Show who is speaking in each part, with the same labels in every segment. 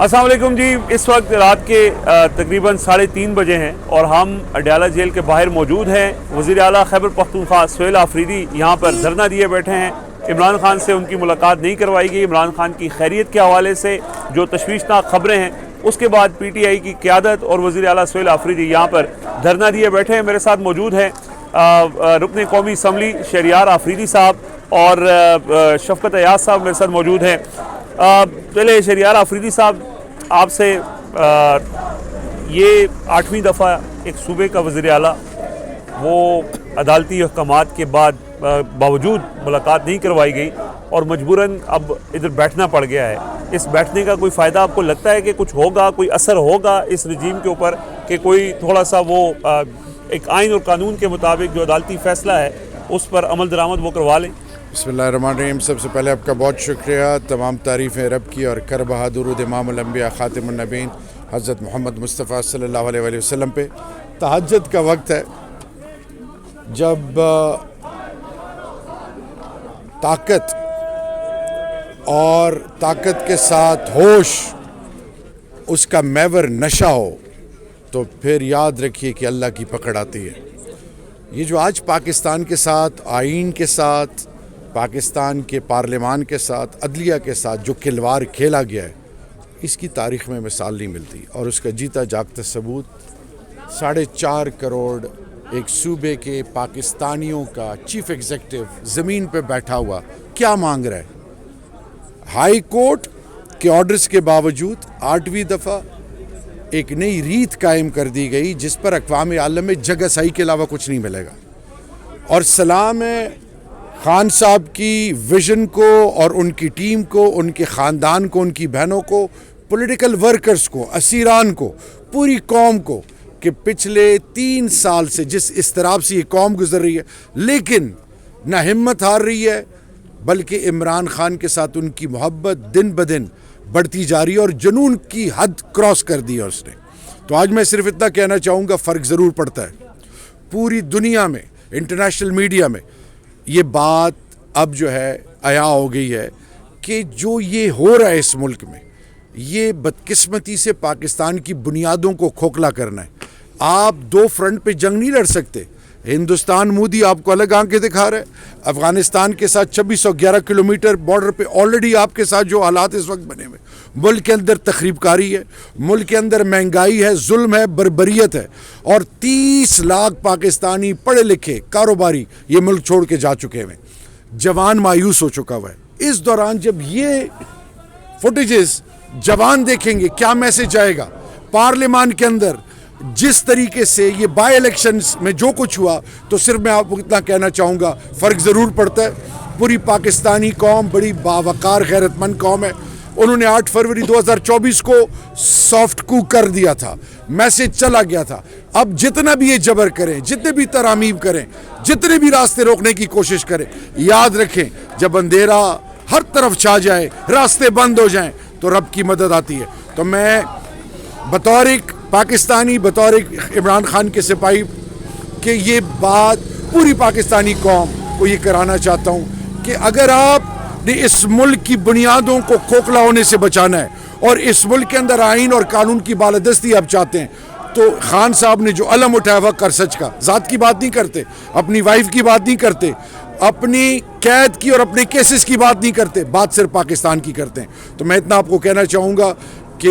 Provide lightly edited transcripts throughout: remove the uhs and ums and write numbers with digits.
Speaker 1: अस्सलाम वालेकुम जी। इस वक्त रात के तकरीबन 3:30 बजे हैं और हम अडयाला जेल के बाहर मौजूद हैं। वज़ीर आला खैबर पख्तूनख्वा सुहेल आफरीदी यहाँ पर धरना दिए बैठे हैं। इमरान खान से उनकी मुलाकात नहीं करवाई गई। इमरान खान की खैरियत के हवाले से जो तशवीशनाक खबरें हैं, उसके बाद PTI की क़यादत और वज़ीर आला सुहेल आफरीदी यहाँ पर धरना दिए बैठे हैं। मेरे साथ मौजूद हैं रुकन कौमी असम्बली शहरियार आफरीदी साहब और शफकत अयाज साहब मेरे साथ मौजूद हैं। पहले शहरियार आफरीदी साहब, आपसे ये 8वीं दफ़ा एक सूबे का वज़ीर आला वो अदालती अहकामात के बावजूद मुलाकात नहीं करवाई गई और मजबूरन अब इधर बैठना पड़ गया है। इस बैठने का कोई फ़ायदा आपको लगता है कि कुछ होगा, कोई असर होगा इस रजीम के ऊपर कि कोई थोड़ा सा वो एक आइन और कानून के मुताबिक जो अदालती फ़ैसला है उस पर अमल दरामद वो करवा लें?
Speaker 2: बिस्मिल्लाहिर्रहमानिर्रहीम। सबसे पहले आपका बहुत शुक्रिया। तमाम तारीफ़ें रब की और कर बहादुर इमामुल अंबिया ख़ातिमुन नबीन हज़रत मोहम्मद मुस्तफ़ा सल्लल्लाहु अलैहि वसल्लम पे। तहज्जुद का वक्त है, जब ताकत और ताकत के साथ होश उसका मैवर नशा हो तो फिर याद रखिए कि अल्लाह की पकड़ आती है। ये जो आज पाकिस्तान के साथ, आइन के साथ, पाकिस्तान के पार्लियामान के साथ, अदलिया के साथ जो खिलवाड़ खेला गया है, इसकी तारीख़ में मिसाल नहीं मिलती। और उसका जीता जागता सबूत 4.5 करोड़ एक सूबे के पाकिस्तानियों का चीफ एग्जीक्यूटिव ज़मीन पे बैठा हुआ क्या मांग रहा है। हाई कोर्ट के ऑर्डर्स के बावजूद 8वीं दफ़ा एक नई रीत कायम कर दी गई जिस पर अक़वाम आलम में जगहसाई के अलावा कुछ नहीं मिलेगा। और सलाम है खान साहब की विज़न को और उनकी टीम को, उनके ख़ानदान को, उनकी बहनों को, पॉलिटिकल वर्कर्स को, असीरान को, पूरी कौम को कि पिछले 3 साल से जिस इस्तराब से ये कौम गुजर रही है, लेकिन न हिम्मत हार रही है बल्कि इमरान खान के साथ उनकी मोहब्बत दिन ब दिन बढ़ती जा रही है और जुनून की हद क्रॉस कर दी है उसने। तो आज मैं सिर्फ इतना कहना चाहूँगा, फ़र्क ज़रूर पड़ता है। पूरी दुनिया में, इंटरनेशनल मीडिया में ये बात अब जो है आया हो गई है कि जो ये हो रहा है इस मुल्क में, ये बदकिस्मती से पाकिस्तान की बुनियादों को खोखला करना है। आप 2 फ्रंट पे जंग नहीं लड़ सकते। हिंदुस्तान मोदी आपको अलग आंखें दिखा रहा है। अफ़गानिस्तान के साथ 2611 किलोमीटर बॉर्डर पे ऑलरेडी आपके साथ जो हालात इस वक्त बने हुए, मुल्क के अंदर तखरीबकारी है, मुल्क के अंदर महंगाई है, जुल्म है, बर्बरियत है और 30 लाख पाकिस्तानी पढ़े लिखे कारोबारी ये मुल्क छोड़ के जा चुके हैं। जवान मायूस हो चुका हुआ है। इस दौरान जब ये फुटेजेस जवान देखेंगे, क्या मैसेज आएगा पार्लियामान के अंदर। जिस तरीके से ये बाई इलेक्शंस में जो कुछ हुआ, तो सिर्फ मैं आपको इतना कहना चाहूँगा, फ़र्क ज़रूर पड़ता है। पूरी पाकिस्तानी कौम बड़ी बावकार गैरतमंद कौम है। उन्होंने 8 फरवरी 2024 को सॉफ्ट कू कर दिया था, मैसेज चला गया था। अब जितना भी ये जबर करें, जितने भी तरामीम करें, जितने भी रास्ते रोकने की कोशिश करें, याद रखें जब अंधेरा हर तरफ छा जाए, रास्ते बंद हो जाएं, तो रब की मदद आती है। तो मैं बतौर एक पाकिस्तानी, बतौर एक इमरान खान के सिपाही कि ये बात पूरी पाकिस्तानी कौम को ये कराना चाहता हूँ कि अगर आपने इस मुल्क की बुनियादों को खोखला होने से बचाना है और इस मुल्क के अंदर आइन और कानून की बालादस्ती आप चाहते हैं, तो खान साहब ने जो अलम उठाया हुआ कर सच का, ज़ात की बात नहीं करते, अपनी वाइफ की बात नहीं करते, अपनी कैद की और अपने केसेस की बात नहीं करते, बात सिर्फ पाकिस्तान की करते हैं। तो मैं इतना आपको कहना चाहूँगा कि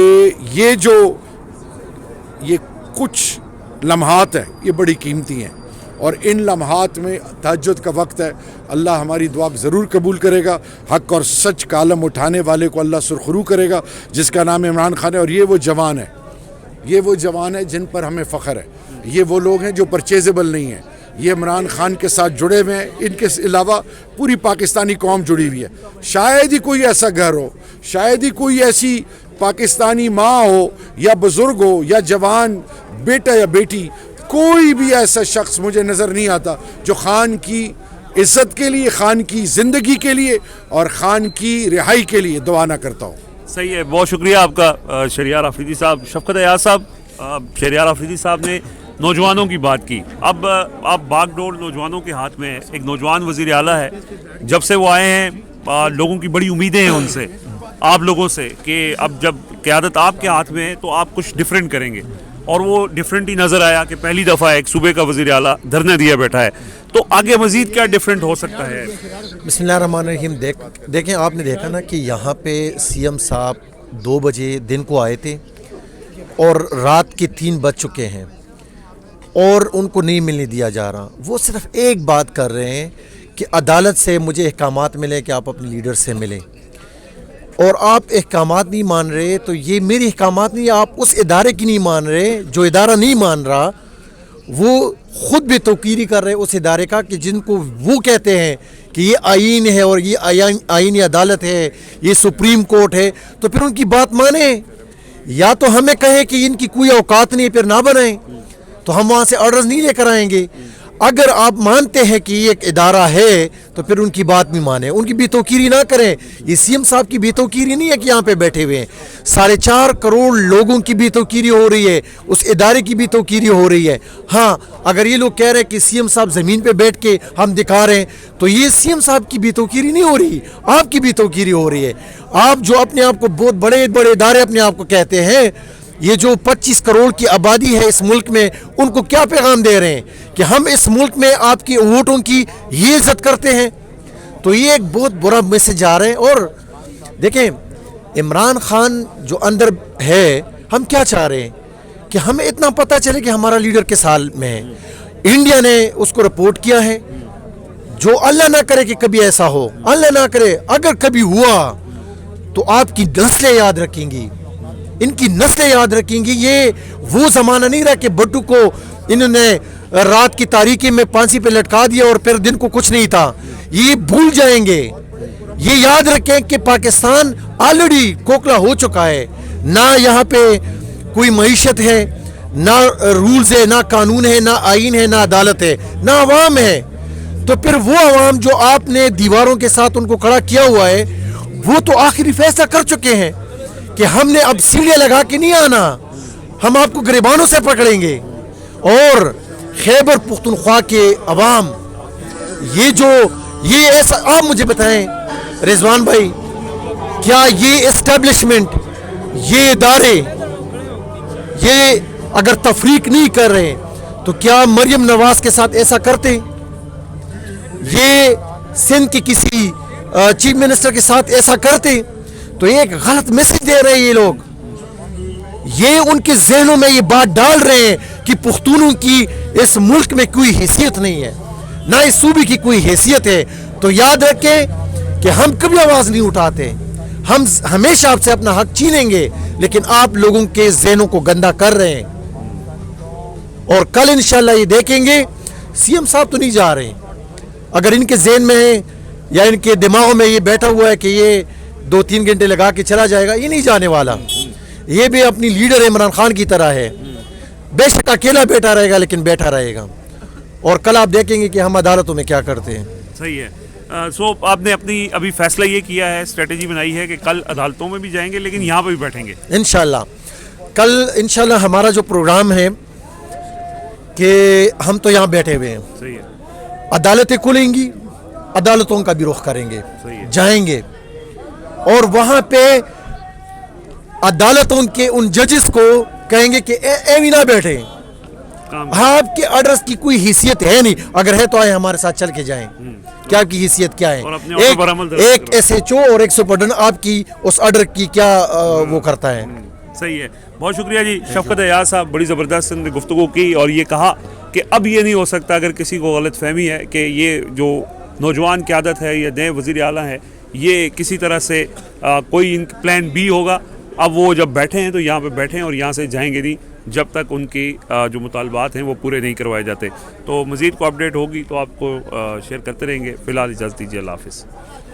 Speaker 2: ये कुछ लम्हात हैं, ये बड़ी कीमती हैं और इन लम्हात में तहज्जुद का वक्त है। अल्लाह हमारी दुआ ज़रूर कबूल करेगा। हक़ और सच का आलम उठाने वाले को अल्लाह सुरखरू करेगा, जिसका नाम इमरान खान है। और ये वो जवान है, ये वो जवान है जिन पर हमें फ़ख्र है। ये वो लोग हैं जो परचेजेबल नहीं हैं। ये इमरान खान के साथ जुड़े हुए हैं। इनके अलावा पूरी पाकिस्तानी कौम जुड़ी हुई है। शायद ही कोई ऐसा घर हो, शायद ही कोई ऐसी पाकिस्तानी माँ हो या बुज़ुर्ग हो या जवान बेटा या बेटी, कोई भी ऐसा शख्स मुझे नज़र नहीं आता जो खान की इज़्ज़त के लिए, खान की ज़िंदगी के लिए और खान की रिहाई के लिए दुआ ना करता हो।
Speaker 1: सही है, बहुत शुक्रिया आपका शहरियार आफरीदी साहब। शफकत अयाज साहब, शहरियार आफरीदी साहब ने नौजवानों की बात की। अब आप बागडोर नौजवानों के हाथ में एक नौजवान वज़ीर आला है। जब से वो आए हैं लोगों की बड़ी उम्मीदें हैं उनसे। آپ لوگوں سے کہ اب جب قیادت آپ کے ہاتھ میں ہے تو آپ کچھ ڈفرینٹ کریں گے, اور وہ ڈفرینٹ ہی نظر آیا کہ پہلی دفعہ ایک صوبے کا وزیر اعلیٰ دھرنا دیا بیٹھا ہے, تو آگے مزید کیا ڈفرینٹ ہو سکتا ہے؟
Speaker 3: بسم اللہ الرحمن الرحیم. دیکھیں آپ نے دیکھا نا کہ یہاں پہ سی ایم صاحب 2 بجے دن کو آئے تھے اور رات کے 3 بج چکے ہیں اور ان کو نہیں ملنے دیا جا رہا. وہ صرف ایک بات کر رہے ہیں کہ عدالت سے مجھے احکامات ملے کہ آپ اپنے لیڈر سے ملیں, اور آپ احکامات نہیں مان رہے تو یہ میری احکامات نہیں, آپ اس ادارے کی نہیں مان رہے. جو ادارہ نہیں مان رہا وہ خود بھی توقیری کر رہے اس ادارے کا کہ جن کو وہ کہتے ہیں کہ یہ آئین ہے اور یہ آئینی عدالت ہے, یہ سپریم کورٹ ہے, تو پھر ان کی بات مانیں. یا تو ہمیں کہیں کہ ان کی کوئی اوقات نہیں, پھر نہ بنائیں, تو ہم وہاں سے آرڈرز نہیں لے کر آئیں گے. اگر آپ مانتے ہیں کہ یہ ایک ادارہ ہے تو پھر ان کی بات بھی مانیں, ان کی بے توقیری نہ کریں. یہ سی ایم صاحب کی بے توقیری نہیں ہے کہ یہاں پہ بیٹھے ہوئے ہیں, 4.5 کروڑ لوگوں کی بے توقیری ہو رہی ہے, اس ادارے کی بے توقیری ہو رہی ہے. ہاں اگر یہ لوگ کہہ رہے ہیں کہ سی ایم صاحب زمین پہ بیٹھ کے ہم دکھا رہے ہیں, تو یہ سی ایم صاحب کی بے توقیری نہیں ہو رہی, آپ کی بے توقیری ہو رہی ہے. آپ جو اپنے آپ کو بہت بڑے بڑے ادارے اپنے آپ کو کہتے ہیں, یہ جو 25 کروڑ کی آبادی ہے اس ملک میں, ان کو کیا پیغام دے رہے ہیں کہ ہم اس ملک میں آپ کی ووٹوں کی یہ عزت کرتے ہیں؟ تو یہ ایک بہت برا میسج آ رہا ہے. اور دیکھیں عمران خان جو اندر ہے, ہم کیا چاہ رہے ہیں کہ ہمیں اتنا پتہ چلے کہ ہمارا لیڈر کس حال میں ہے. انڈیا نے اس کو رپورٹ کیا ہے, جو اللہ نہ کرے کہ کبھی ایسا ہو, اللہ نہ کرے, اگر کبھی ہوا تو آپ کی نسلیں یاد رکھیں گی, ان کی نسلیں یاد رکھیں گی. یہ وہ زمانہ نہیں رہا کہ بٹو کو انہوں نے رات کی تاریکی میں پھانسی پہ لٹکا دیا اور پھر دن کو کچھ نہیں تھا. یہ بھول جائیں گے. یہ یاد رکھیں کہ پاکستان آلریڈی کھوکھلا ہو چکا ہے, نہ یہاں پہ کوئی معیشت ہے, نہ رولز ہے, نہ قانون ہے, نہ آئین ہے, نہ عدالت ہے, نہ عوام ہے. تو پھر وہ عوام جو آپ نے دیواروں کے ساتھ ان کو کھڑا کیا ہوا ہے, وہ تو آخری فیصلہ کر چکے ہیں کہ ہم نے اب سیڑھیاں لگا کے نہیں آنا, ہم آپ کو گریبانوں سے پکڑیں گے. اور خیبر پختونخوا کے عوام یہ ایسا, آپ مجھے بتائیں رضوان بھائی, کیا یہ اسٹیبلشمنٹ, یہ ادارے, یہ اگر تفریق نہیں کر رہے تو کیا مریم نواز کے ساتھ ایسا کرتے؟ یہ سندھ کے کسی چیف منسٹر کے ساتھ ایسا کرتے؟ تو ایک غلط میسج دے رہے ہیں یہ لوگ. یہ ان کے ذہنوں میں یہ بات ڈال رہے ہیں کہ پختونوں کی اس ملک میں کوئی حیثیت نہیں ہے, نہ اس صوبے کی کوئی حیثیت ہے. تو یاد رکھیں کہ ہم کبھی آواز نہیں اٹھاتے, ہم ہمیشہ آپ سے اپنا حق چھینیں گے, لیکن آپ لوگوں کے ذہنوں کو گندا کر رہے ہیں. اور کل انشاءاللہ یہ دیکھیں گے, سی ایم صاحب تو نہیں جا رہے. اگر ان کے ذہن میں ہے یا ان کے دماغوں میں یہ بیٹھا ہوا ہے کہ یہ 2-3 گھنٹے لگا کے چلا جائے گا, یہ نہیں جانے والا. یہ بھی اپنی لیڈر عمران خان کی طرح ہے, بے شک اکیلا بیٹھا رہے گا لیکن بیٹھا رہے گا. اور کل آپ دیکھیں گے کہ ہم عدالتوں میں کیا کرتے ہیں.
Speaker 1: صحیح ہے. سو آپ نے اپنی ابھی فیصلہ یہ کیا ہے, اسٹریٹجی بنائی ہے کہ کل عدالتوں میں بھی جائیں گے لیکن یہاں پہ بھی بیٹھیں گے
Speaker 3: انشاءاللہ. کل انشاءاللہ ہمارا جو پروگرام ہے کہ ہم تو یہاں بیٹھے ہوئے ہیں,
Speaker 1: صحیح ہے,
Speaker 3: عدالتیں کھلیں گی, عدالتوں کا بھی رخ کریں گے, جائیں گے, اور وہاں پہ عدالتوں کے ان ججز کو کہیں گے کہ ایویں نہ بیٹھے, آپ کے آرڈرز کی کوئی حیثیت ہے نہیں, اگر ہے تو آئے ہمارے ساتھ چل کے جائیں. کیا کی حیثیت کیا ہے, ایک ایس ایچ او اور ایک سپرڈن آپ کی اس آرڈر کی کیا وہ کرتا ہے.
Speaker 1: صحیح ہے. بہت شکریہ جی. شفقت ایاز صاحب, بڑی زبردست گفتگو کی, اور یہ کہا کہ اب یہ نہیں ہو سکتا اگر کسی کو غلط فہمی ہے کہ یہ جو نوجوان قیادت ہے یا نئے وزیر اعلیٰ ہیں, یہ کسی طرح سے کوئی ان پلان بی ہوگا. اب وہ جب بیٹھے ہیں تو یہاں پہ بیٹھیں اور یہاں سے جائیں گے نہیں جب تک ان کی جو مطالبات ہیں وہ پورے نہیں کروائے جاتے. تو مزید کو اپڈیٹ ہوگی تو آپ کو شیئر کرتے رہیں گے. فی الحال اجازت دیجیے, اللہ حافظ.